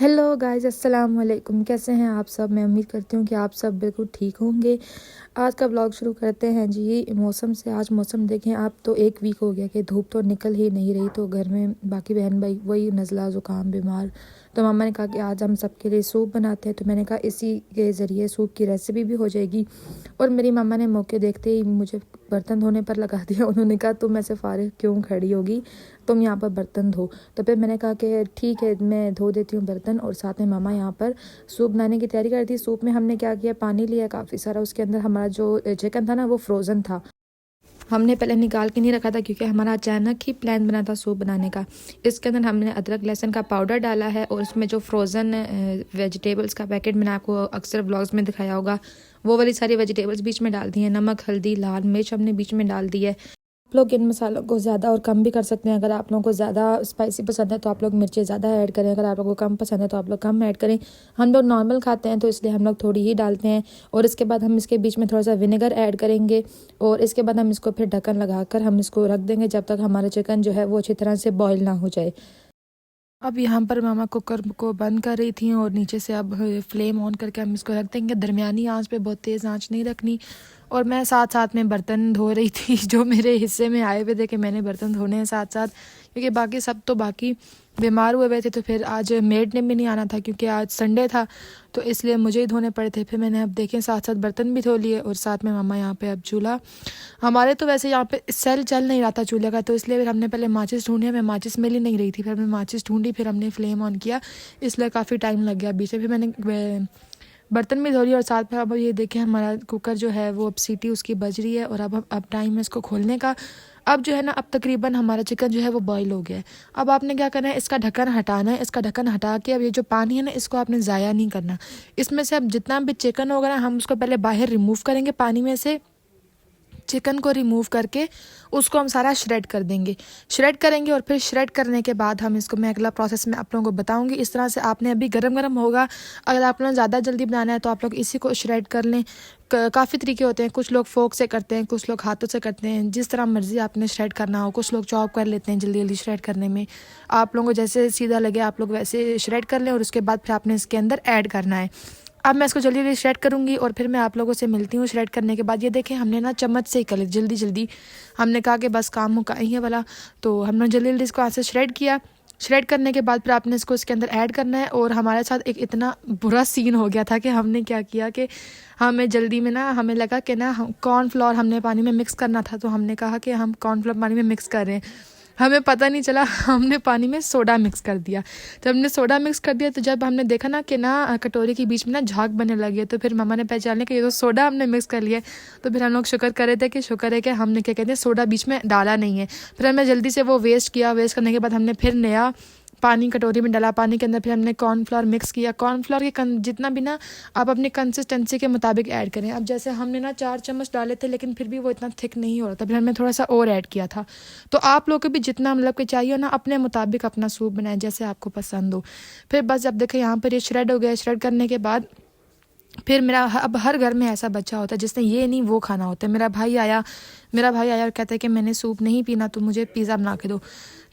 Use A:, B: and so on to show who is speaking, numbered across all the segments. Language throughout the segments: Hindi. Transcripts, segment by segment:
A: हेलो गाइस, अस्सलाम वालेकुम। कैसे हैं आप सब? मैं उम्मीद करती हूँ कि आप सब बिल्कुल ठीक होंगे। आज का ब्लॉग शुरू करते हैं जी मौसम से। आज मौसम देखें आप, तो एक वीक हो गया कि धूप तो निकल ही नहीं रही, तो घर में बाकी बहन भाई वही नज़ला ज़ुकाम बीमार। तो मामा ने कहा कि आज हम सबके लिए सूप बनाते हैं, तो मैंने कहा इसी के ज़रिए सूप की रेसिपी भी हो जाएगी। और मेरी मामा ने मौके देखते ही मुझे बर्तन धोने पर लगा दिया। उन्होंने कहा तुम ऐसे फारिग क्यों खड़ी होगी, तुम यहाँ पर बर्तन धो। तो फिर मैंने कहा कि ठीक है, मैं धो देती हूँ बर्तन, और साथ में मामा यहाँ पर सूप बनाने की तैयारी कर दी। सूप में हमने क्या किया, पानी लिया काफ़ी सारा, उसके अंदर हमारा जो चिकन था ना वो फ्रोज़न था। हमने पहले निकाल के नहीं रखा था क्योंकि हमारा अचानक ही प्लान बना था सूप बनाने का। इसके अंदर हमने अदरक लहसुन का पाउडर डाला है, और उसमें जो फ्रोज़न वेजिटेबल्स का पैकेट मैंने आपको अक्सर व्लॉग्स में दिखाया होगा, वो वाली सारी वेजिटेबल्स बीच में डाल दी हैं। नमक, हल्दी, लाल मिर्च हमने बीच में डाल दी है। आप लोग इन मसालों को ज़्यादा और कम भी कर सकते हैं। अगर आप लोगों को ज़्यादा स्पाइसी पसंद है तो आप लोग मिर्चें ज़्यादा ऐड करें, अगर आप लोगों को कम पसंद है तो आप लोग कम ऐड करें। हम लोग नॉर्मल खाते हैं तो इसलिए हम लोग थोड़ी ही डालते हैं। और इसके बाद हम इसके बीच में थोड़ा सा विनेगर ऐड करेंगे, और इसके बाद हम इसको फिर ढक्कन लगाकर हम इसको रख देंगे जब तक हमारा चिकन जो है वो अच्छी तरह से बॉयल ना हो जाए। अब यहाँ पर मामा कुकर को बंद कर रही थी, और नीचे से अब फ्लेम ऑन करके हम इसको रख देंगे। दरमियानी आंच पे, बहुत तेज़ आंच नहीं रखनी। और मैं साथ साथ में बर्तन धो रही थी, जो मेरे हिस्से में आए हुए थे कि मैंने बर्तन धोने हैं साथ साथ, क्योंकि बाकी सब तो बाकी बीमार हुए हुए थे। तो फिर आज मेड ने भी नहीं आना था क्योंकि आज संडे था, तो इसलिए मुझे ही धोने पड़े थे। फिर मैंने अब देखें साथ साथ बर्तन भी धो लिए, और साथ में मामा यहाँ पे अब चूल्हा, हमारे तो वैसे यहाँ पे सेल चल नहीं रहा था चूल्हे का, तो इसलिए फिर हमने पहले माचिस ढूंढी। मैं माचिस मिल ही नहीं रही थी, फिर हमने माचिस ढूंढी, फिर हमने फ्लेम ऑन किया, इसलिए काफ़ी टाइम लग गया बीच में। फिर मैंने बर्तन भी धो लिए, और साथ में अब ये देखें हमारा कुकर जो है वो अब सीटी उसकी बज रही है, और अब टाइम है इसको खोलने का। अब जो है ना, अब तकरीबन हमारा चिकन जो है वो बॉईल हो गया है। अब आपने क्या करना है, इसका ढक्कन हटाना है। इसका ढक्कन हटा के अब ये जो पानी है ना, इसको आपने ज़ाया नहीं करना। इसमें से अब जितना भी चिकन होगा ना, हम उसको पहले बाहर रिमूव करेंगे पानी में से। चिकन को रिमूव करके उसको हम सारा श्रेड कर देंगे, श्रेड करेंगे, और फिर श्रेड करने के बाद हम इसको, मैं अगला प्रोसेस में आप लोगों को बताऊंगी। इस तरह से आपने, अभी गरम गरम होगा, अगर आप लोगों ज़्यादा जल्दी बनाना है तो आप लोग इसी को श्रेड कर लें। काफ़ी तरीके होते हैं, कुछ लोग फोक से करते हैं, कुछ लोग हाथों से करते हैं, जिस तरह मर्जी आपने श्रेड करना हो। कुछ लोग चॉप कर लेते हैं जल्दी जल्दी श्रेड करने में। आप लोगों को जैसे सीधा लगे आप लोग वैसे श्रेड कर लें, और उसके बाद फिर आपने इसके अंदर ऐड करना है। अब मैं इसको जल्दी जल्दी श्रेड करूँगी, और फिर मैं आप लोगों से मिलती हूँ श्रेड करने के बाद। ये देखें हमने ना चम्मच से ही कर जल्दी जल्दी, हमने कहा कि बस काम मुका ही है वाला, तो हमने जल्दी जल्दी इसको हाथ से श्रेड किया। श्रेड करने के बाद फिर आपने इसको इसके अंदर ऐड करना है। और हमारे साथ एक इतना बुरा सीन हो गया था कि हमने क्या किया कि हमें जल्दी में ना, हमें लगा कि ना कॉर्नफ्लोर हमने पानी में मिक्स करना था, तो हमने कहा कि हम कॉर्नफ्लोर पानी में मिक्स कर रहे हैं। हमें पता नहीं चला, हमने पानी में सोडा मिक्स कर दिया। जब हमने सोडा मिक्स कर दिया, तो जब हमने देखा ना कि ना कटोरी के बीच में ना झाग बनने लगी, तो फिर मम्मा ने पहचान लिया कि ये तो सोडा हमने मिक्स कर लिया है। तो फिर हम लोग शुक्र कर रहे थे कि शुक्र है कि हमने, क्या कहते हैं, सोडा बीच में डाला नहीं है। फिर हमने जल्दी से वो वेस्ट किया। वेस्ट करने के बाद हमने फिर नया पानी कटोरी में डाला। पानी के अंदर फिर हमने कॉर्नफ्लोर मिक्स किया। कॉर्नफ्लोर के जितना भी ना आप अपनी कंसिस्टेंसी के मुताबिक ऐड करें। अब जैसे हमने ना 4 चम्मच डाले थे, लेकिन फिर भी वो इतना थिक नहीं हो रहा था, फिर हमने थोड़ा सा और ऐड किया था। तो आप लोग को भी जितना मतलब कि चाहिए हो ना, अपने मुताबिक अपना सूप बनाएं जैसे आपको पसंद हो। फिर बस जब देखें यहाँ पर ये श्रेड हो गया। श्रेड करने के बाद फिर मेरा, अब हर घर में ऐसा बच्चा होता है जिसने ये नहीं वो खाना होता है। मेरा भाई आया और कहता है कि मैंने सूप नहीं पीना, तो मुझे पिज़्ज़ा बना के दो।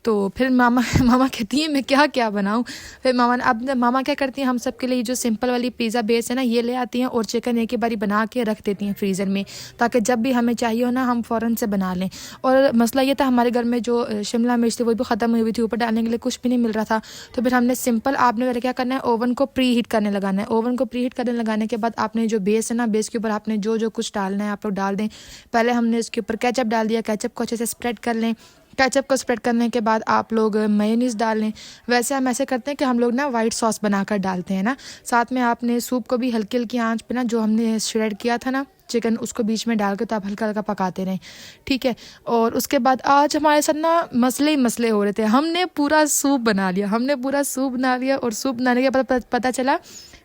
A: तो फिर मामा कहती है मैं क्या क्या बनाऊँ। फिर मामा क्या करती हैं, हम सब के लिए जो सिंपल वाली पिज़्ज़ा बेस है ना, ये ले आती हैं, और चिकन एक ही बारी बना के रख देती हैं फ्रीज़र में, ताकि जब भी हमें चाहिए हो ना हम फ़ौरन से बना लें। और मसला ये था, हमारे घर में जो शिमला मिर्च थी वो भी ख़त्म हुई थी, ऊपर डालने के लिए कुछ भी नहीं मिल रहा था। तो फिर हमने सिंपल, आपने पहले क्या करना है, ओवन को प्री हीट करने लगाना है। ओवन को प्री हीट करने लगाने के बाद आपने जो बेस है ना, बेस के ऊपर आपने जो जो कुछ डालना है आप लोग डाल दें। पहले हमने इसके ऊपर केचप डाल दिया। केचप को अच्छे से स्प्रेड कर लें। केचप को स्प्रेड करने के बाद आप लोग मेयोनीज़ डाल लें। वैसे हम ऐसे करते हैं कि हम लोग ना वाइट सॉस बनाकर डालते हैं ना। साथ में आपने सूप को भी हल्की हल्की आंच पे ना, जो हमने श्रेड किया था ना चिकन, उसको बीच में डाल के तो आप हल्का हल्का पकाते रहें, ठीक है। और उसके बाद आज हमारे साथ ना मसले ही मसले हो रहे थे। हमने पूरा सूप बना लिया, और सूप बनाने के बाद पता चला,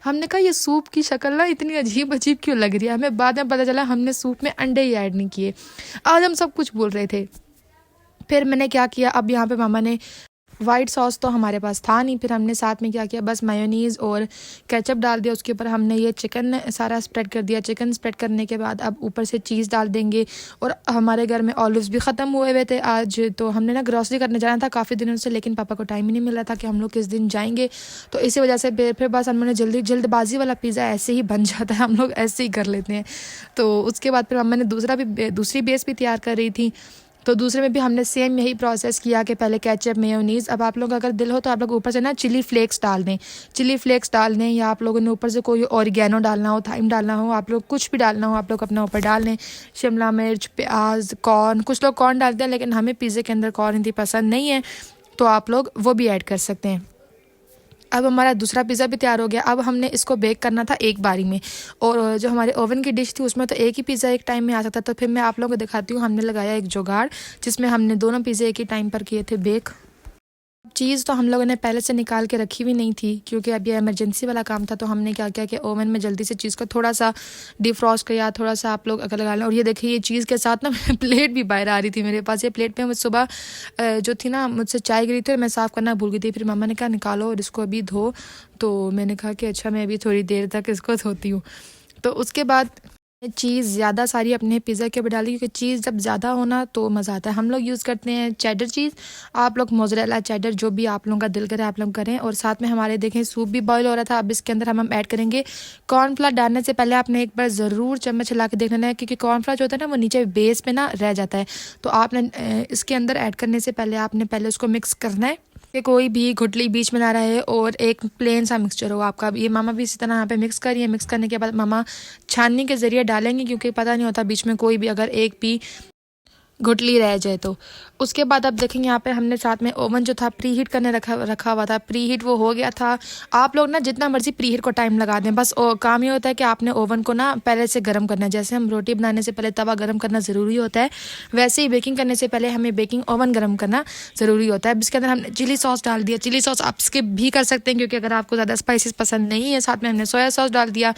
A: हमने कहा ये सूप की शक्ल ना इतनी अजीब अजीब क्यों लग रही है। हमें बाद में पता चला हमने सूप में अंडे ही ऐड नहीं किए। आज हम सब कुछ बोल रहे थे। फिर मैंने क्या किया, अब यहाँ पे मामा ने वाइट सॉस तो हमारे पास था नहीं, फिर हमने साथ में क्या किया, बस मेयोनीज़ और केचप डाल दिया। उसके ऊपर हमने ये चिकन सारा स्प्रेड कर दिया। चिकन स्प्रेड करने के बाद अब ऊपर से चीज़ डाल देंगे। और हमारे घर में ऑलिव्स भी ख़त्म हुए हुए थे आज, तो हमने ना ग्रॉसरी करने जाना था काफ़ी दिनों से, लेकिन पापा को टाइम ही नहीं मिल रहा था कि हम लोग किस दिन जाएंगे। तो इसी वजह से फिर बस हमने जल्दबाजी वाला पिज़्ज़ा ऐसे ही बन जाता है, हम लोग ऐसे ही कर लेते हैं। तो उसके बाद फिर मम्मा ने दूसरी बेस भी तैयार कर रही थी। तो दूसरे में भी हमने सेम यही प्रोसेस किया कि पहले केचप मेयोनीज़। अब आप लोग अगर दिल हो तो आप लोग ऊपर से ना चिली फ्लेक्स डाल दें, या आप लोगों ने ऊपर से कोई ऑरिगेनो डालना हो, थाइम डालना हो, आप लोग कुछ भी डालना हो आप लोग अपना ऊपर डाल लें। शिमला मिर्च, प्याज, कॉर्न, कुछ लोग कॉर्न डालते हैं लेकिन हमें पिज़्ज़े के अंदर कॉर्न इतनी पसंद नहीं है, तो आप लोग वो भी ऐड कर सकते हैं। अब हमारा दूसरा पिज़्ज़ा भी तैयार हो गया। अब हमने इसको बेक करना था एक बारी में, और जो हमारे ओवन की डिश थी उसमें तो एक ही पिज़्ज़ा एक टाइम में आ सकता। तो फिर मैं आप लोगों को दिखाती हूँ, हमने लगाया एक जुगाड़ जिसमें हमने दोनों पिज़्ज़े एक ही टाइम पर किए थे बेक। चीज़ तो हम लोगों ने पहले से निकाल के रखी हुई नहीं थी क्योंकि अब ये इमरजेंसी वाला काम था। तो हमने क्या किया कि ओवन में जल्दी से चीज़ को थोड़ा सा डिफ्रॉस्ट किया, थोड़ा सा आप लोग अगर लगा लें। और ये देखिए, ये चीज़ के साथ ना प्लेट भी बाहर आ रही थी मेरे पास। ये प्लेट पे सुबह जो थी ना मुझसे चाय गिरी थी और मैं साफ़ करना भूल गई थी। फिर मम्मा ने कहा निकालो और इसको अभी धो। तो मैंने कहा कि अच्छा मैं अभी थोड़ी देर तक इसको धोती हूँ। तो उसके बाद चीज़ ज़्यादा सारी अपने पिज़्ज़ा के ऊपर डाली क्योंकि चीज़ जब ज़्यादा होना तो मज़ा आता है। हम लोग यूज़ करते हैं चेडर चीज़, आप लोग मोज़रेला, चेडर, जो भी आप लोगों का दिल करे आप लोग करें। और साथ में हमारे देखें सूप भी बॉईल हो रहा था। अब इसके अंदर हम ऐड करेंगे कॉर्नफ्लावर। डालने से पहले आपने एक बार ज़रूर चम्मच हिला के देख लेना है क्योंकि कॉर्नफ्लावर जो होता है ना वो नीचे बेस पे ना रह जाता है। तो आपने इसके अंदर ऐड करने से पहले आपने पहले उसको मिक्स करना है कि कोई भी गुठली बीच में ना रहे और एक प्लेन सा मिक्सचर हो आपका। ये मामा भी इसी तरह यहाँ पे मिक्स करिए। मिक्स करने के बाद मामा छाननी के ज़रिए डालेंगे क्योंकि पता नहीं होता बीच में कोई भी अगर एक भी घुटली रह जाए तो। उसके बाद अब देखेंगे यहाँ पे हमने साथ में ओवन जो था प्री हीट करने रखा हुआ था। प्री हीट वो हो गया था। आप लोग ना जितना मर्जी प्री हीट को टाइम लगा दें, बस काम ये होता है कि आपने ओवन को ना पहले से गर्म करना है। जैसे हम रोटी बनाने से पहले तवा गर्म करना ज़रूरी होता है, वैसे ही बेकिंग करने से पहले हमें बेकिंग ओवन गर्म करना ज़रूरी होता है। इसके अंदर हमने चिली सॉस डाल दिया। चिली सॉस आप स्किप भी कर सकते हैं क्योंकि अगर आपको ज़्यादा स्पाइसेस पसंद नहीं है। साथ में हमने सोया सॉस डाल दिया।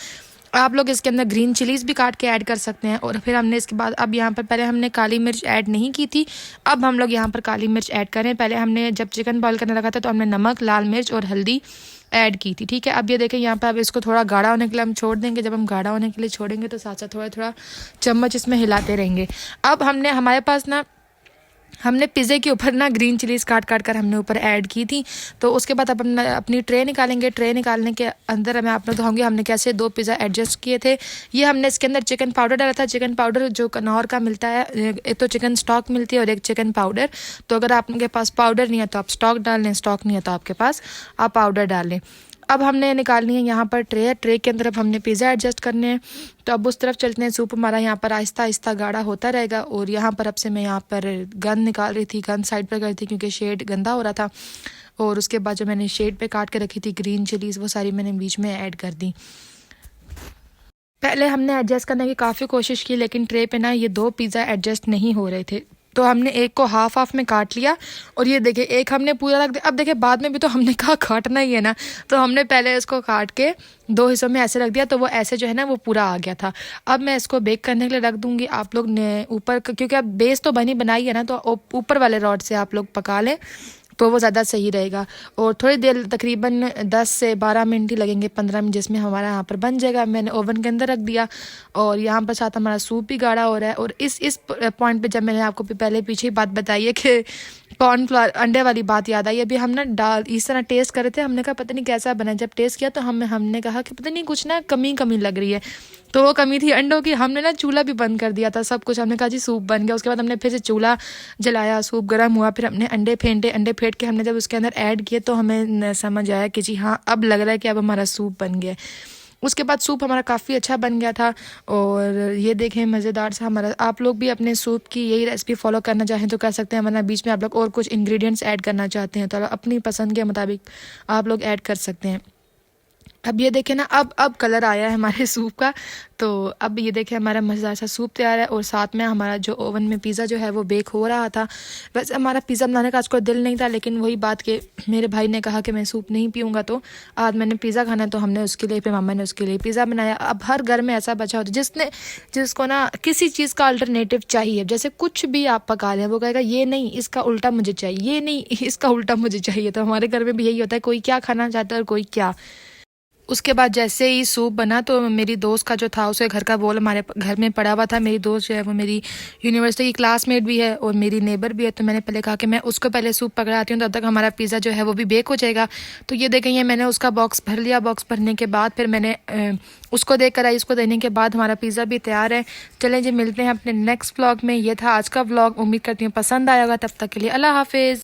A: आप लोग इसके अंदर ग्रीन चिलीज़ भी काट के ऐड कर सकते हैं। और फिर हमने इसके बाद अब यहाँ पर पहले हमने काली मिर्च ऐड नहीं की थी, अब हम लोग यहाँ पर काली मिर्च ऐड करें। पहले हमने जब चिकन बॉईल करने रखा था तो हमने नमक, लाल मिर्च और हल्दी ऐड की थी, ठीक है। अब ये देखें यहाँ पर अब इसको थोड़ा गाढ़ा होने के लिए हम छोड़ देंगे। जब हम गाढ़ा होने के लिए छोड़ेंगे तो साथ साथ थोड़ा थोड़ा चम्मच इसमें हिलाते रहेंगे। अब हमारे पास ना हमने पिज़्ज़े के ऊपर ना ग्रीन चिलीज़ काट कर हमने ऊपर ऐड की थी। तो उसके बाद अब हम अपनी ट्रे निकालेंगे। ट्रे निकालने के अंदर मैं आप लोग दिखाऊंगी हमने कैसे 2 पिज़्ज़ा एडजस्ट किए थे। ये हमने इसके अंदर चिकन पाउडर डाला था। चिकन पाउडर जो कनौर का मिलता है, एक तो चिकन स्टॉक मिलती है और एक चिकन पाउडर। तो अगर आपके पास पाउडर नहीं है तो आप स्टॉक डाल लें, स्टॉक नहीं है तो आपके पास आप पाउडर डाल लें। अब हमने निकालनी है यहाँ पर ट्रे के अंदर अब हमने पिज़्ज़ा एडजस्ट करने हैं। तो अब उस तरफ चलते हैं। सूप हमारा यहाँ पर आहिस्ता आहिस्ता गाढ़ा होता रहेगा। और यहाँ पर अब से मैं यहाँ पर गन निकाल रही थी, गन साइड पर कर थी क्योंकि शेड गंदा हो रहा था। और उसके बाद जो मैंने शेड पे काट के रखी थी ग्रीन चिलीज़ वो सारी मैंने बीच में ऐड कर दी। पहले हमने एडजस्ट करने की काफ़ी कोशिश की लेकिन ट्रे पे ना ये 2 पिज़्ज़ा एडजस्ट नहीं हो रहे थे। तो हमने एक को हाफ में काट लिया और ये देखिए एक हमने पूरा रख दिया। अब देखिए बाद में भी तो हमने कहा काटना ही है ना, तो हमने पहले इसको काट के 2 हिस्सों में ऐसे रख दिया तो वो ऐसे जो है ना वो पूरा आ गया था। अब मैं इसको बेक करने के लिए रख दूंगी। आप लोग ने ऊपर क्योंकि अब बेस तो बनाई है ना, तो ऊपर वाले रॉड से आप लोग पका लें तो वो ज़्यादा सही रहेगा। और थोड़ी देर तकरीबन 10 से 12 मिनट ही लगेंगे, 15 मिनट, जिसमें हमारा यहाँ पर बन जाएगा। मैंने ओवन के अंदर रख दिया और यहाँ पर साथ हमारा सूप भी गाढ़ा हो रहा है। और इस पॉइंट पे जब मैंने आपको पहले पीछे ही बात बताई है कि कॉर्नफ्लावर अंडे वाली बात याद आई। अभी हम ना इस तरह टेस्ट कर रहे थे, हमने कहा पता नहीं कैसा बना। जब टेस्ट किया तो हमने कहा कि पता नहीं कुछ ना कमी लग रही है। तो वो कमी थी अंडों की। हमने ना चूल्हा भी बंद कर दिया था सब कुछ। हमने कहा जी सूप बन गया। उसके बाद हमने फिर से चूल्हा जलाया, सूप गर्म हुआ, फिर हमने अंडे फेंट के हमने जब उसके अंदर ऐड किए तो हमें समझ आया कि जी हाँ अब लग रहा है कि अब हमारा सूप बन गया। उसके बाद सूप हमारा काफ़ी अच्छा बन गया था। और ये देखें मज़ेदार सा हमारा। आप लोग भी अपने सूप की यही रेसिपी फॉलो करना चाहें तो कर सकते हैं, वरना बीच में आप लोग और कुछ इंग्रेडिएंट्स ऐड करना चाहते हैं तो अपनी पसंद के मुताबिक आप लोग ऐड कर सकते हैं। अब ये देखें ना, अब कलर आया है हमारे सूप का। तो अब ये देखें हमारा मज़ेदार सा सूप तैयार है, और साथ में हमारा जो ओवन में पिज़्ज़ा जो है वो बेक हो रहा था। वैसे हमारा पिज़्ज़ा बनाने का आज कोई दिल नहीं था, लेकिन वही बात कि मेरे भाई ने कहा कि मैं सूप नहीं पीऊँगा, तो आज मैंने पिज़्ज़ा खाना है, तो हमने उसके लिए, फिर मामा ने उसके लिए पिज़्ज़ा बनाया। अब हर घर में ऐसा बचा होता है जिसको ना किसी चीज़ का अल्टरनेटिव चाहिए। जैसे कुछ भी आप पका लें, वो कहेगा ये नहीं, इसका उल्टा मुझे चाहिए, ये नहीं, इसका उल्टा मुझे चाहिए। तो हमारे घर में भी यही होता है, कोई क्या खाना चाहता है और कोई क्या। उसके बाद जैसे ही सूप बना, तो मेरी दोस्त का जो था, उसके घर का बोल हमारे घर में पड़ा हुआ था। मेरी दोस्त जो है वो मेरी यूनिवर्सिटी की क्लासमेट भी है और मेरी नेबर भी है। तो मैंने पहले कहा कि मैं उसको पहले सूप पकड़ाती हूँ, तब तक हमारा पिज़्ज़ा जो है वो भी बेक हो जाएगा। तो ये देखें, ये मैंने उसका बॉक्स भर लिया। बॉक्स भरने के बाद फिर मैंने उसको देख कर आई। उसको देने के बाद हमारा पिज़्ज़ा भी तैयार है। चलें जी, मिलते हैं अपने नेक्स्ट व्लॉग में। ये था आज का व्लॉग, उम्मीद करती हूँ पसंद आएगा। तब तक के लिए अल्लाह हाफिज़।